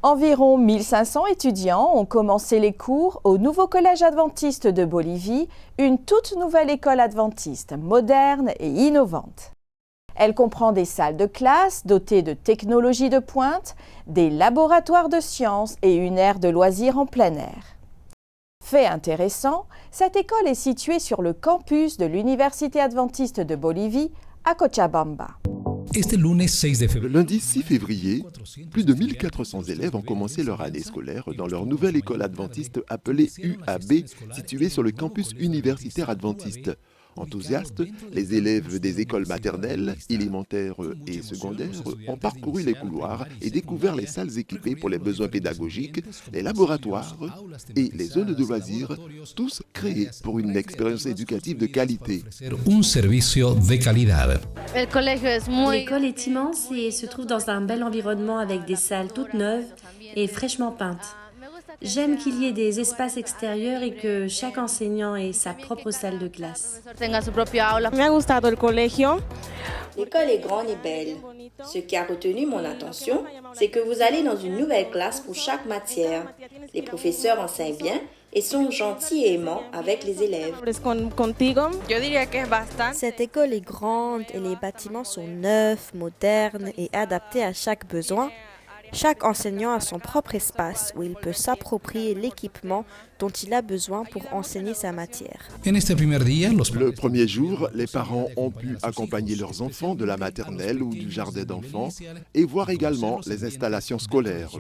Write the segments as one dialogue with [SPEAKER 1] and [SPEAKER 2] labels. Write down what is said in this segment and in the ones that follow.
[SPEAKER 1] Environ 1500 étudiants ont commencé les cours au nouveau collège adventiste de Bolivie, une toute nouvelle école adventiste, moderne et innovante. Elle comprend des salles de classe dotées de technologies de pointe, des laboratoires de sciences et une aire de loisirs en plein air. Fait intéressant, cette école est située sur le campus de l'Université adventiste de Bolivie à Cochabamba.
[SPEAKER 2] Le lundi 6 février, plus de 1400 élèves ont commencé leur année scolaire dans leur nouvelle école adventiste appelée UAB, située sur le campus universitaire adventiste. Enthousiastes, les élèves des écoles maternelles, élémentaires et secondaires ont parcouru les couloirs et découvert les salles équipées pour les besoins pédagogiques, les laboratoires et les zones de loisirs, tous créés pour une expérience éducative de qualité.
[SPEAKER 3] L'école est immense et se trouve dans un bel environnement avec des salles toutes neuves et fraîchement peintes. J'aime qu'il y ait des espaces extérieurs et que chaque enseignant ait sa propre salle de classe.
[SPEAKER 4] L'école est grande et belle. Ce qui a retenu mon attention, c'est que vous allez dans une nouvelle classe pour chaque matière. Les professeurs enseignent bien et sont gentils et aimants avec les élèves.
[SPEAKER 5] Cette école est grande et les bâtiments sont neufs, modernes et adaptés à chaque besoin. Chaque enseignant a son propre espace où il peut s'approprier l'équipement dont il a besoin pour enseigner sa matière.
[SPEAKER 2] Le premier jour, les parents ont pu accompagner leurs enfants de la maternelle ou du jardin d'enfants et voir également les installations scolaires.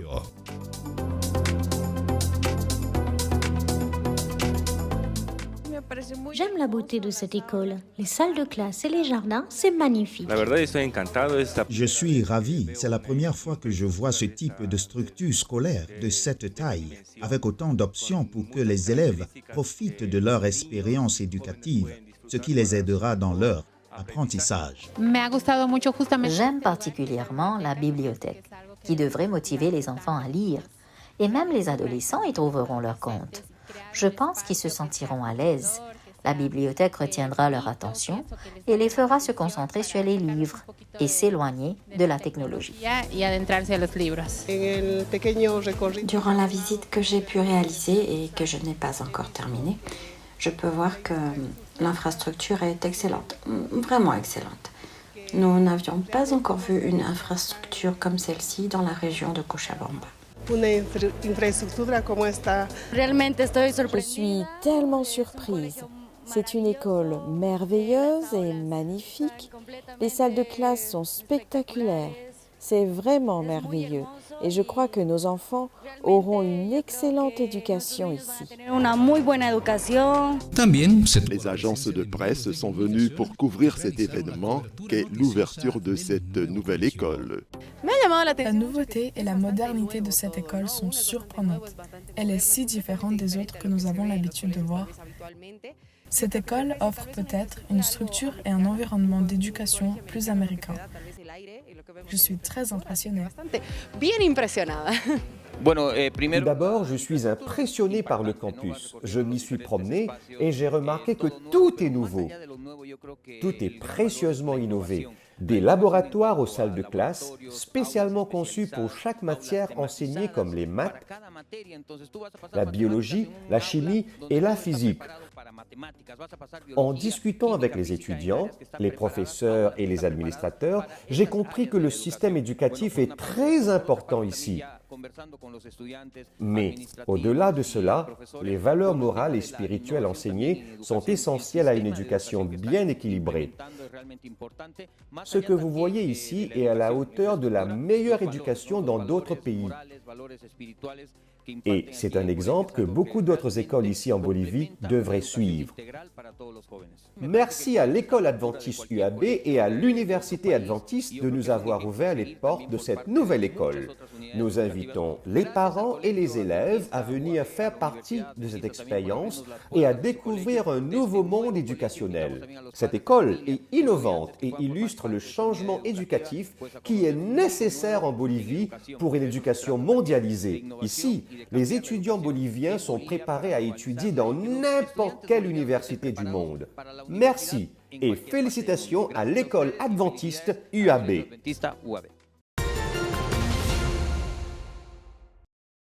[SPEAKER 6] J'aime la beauté de cette école. Les salles de classe et les jardins, c'est magnifique.
[SPEAKER 7] Je suis ravi. C'est la première fois que je vois ce type de structure scolaire de cette taille, avec autant d'options pour que les élèves profitent de leur expérience éducative, ce qui les aidera dans leur apprentissage.
[SPEAKER 8] J'aime particulièrement la bibliothèque, qui devrait motiver les enfants à lire. Et même les adolescents y trouveront leur compte. Je pense qu'ils se sentiront à l'aise. La bibliothèque retiendra leur attention et les fera se concentrer sur les livres et s'éloigner de la technologie.
[SPEAKER 9] Durant la visite que j'ai pu réaliser et que je n'ai pas encore terminée, je peux voir que l'infrastructure est excellente, vraiment excellente. Nous n'avions pas encore vu une infrastructure comme celle-ci dans la région de Cochabamba.
[SPEAKER 1] Je suis tellement surprise. C'est une école merveilleuse et magnifique. Les salles de classe sont spectaculaires. C'est vraiment merveilleux. Et je crois que nos enfants auront une excellente éducation ici.
[SPEAKER 2] Les agences de presse sont venues pour couvrir cet événement qu'est l'ouverture de cette nouvelle école.
[SPEAKER 10] La nouveauté et la modernité de cette école sont surprenantes. Elle est si différente des autres que nous avons l'habitude de voir. Cette école offre peut-être une structure et un environnement d'éducation plus américains. Je suis très impressionnée.
[SPEAKER 11] D'abord, je suis impressionné par le campus. Je m'y suis promené et j'ai remarqué que tout est nouveau. Tout est précieusement innové. Des laboratoires aux salles de classe, spécialement conçus pour chaque matière enseignée comme les maths, la biologie, la chimie et la physique. En discutant avec les étudiants, les professeurs et les administrateurs, j'ai compris que le système éducatif est très important ici. Mais au-delà de cela, les valeurs morales et spirituelles enseignées sont essentielles à une éducation bien équilibrée. Ce que vous voyez ici est à la hauteur de la meilleure éducation dans d'autres pays. Et c'est un exemple que beaucoup d'autres écoles ici en Bolivie devraient suivre. Merci à l'école adventiste UAB et à l'Université adventiste de nous avoir ouvert les portes de cette nouvelle école. Nous invitons les parents et les élèves à venir faire partie de cette expérience et à découvrir un nouveau monde éducationnel. Cette école est innovante et illustre le changement éducatif qui est nécessaire en Bolivie pour une éducation mondialisée. Ici, les étudiants boliviens sont préparés à étudier dans n'importe quelle université du monde. Merci et félicitations à l'école adventiste UAB.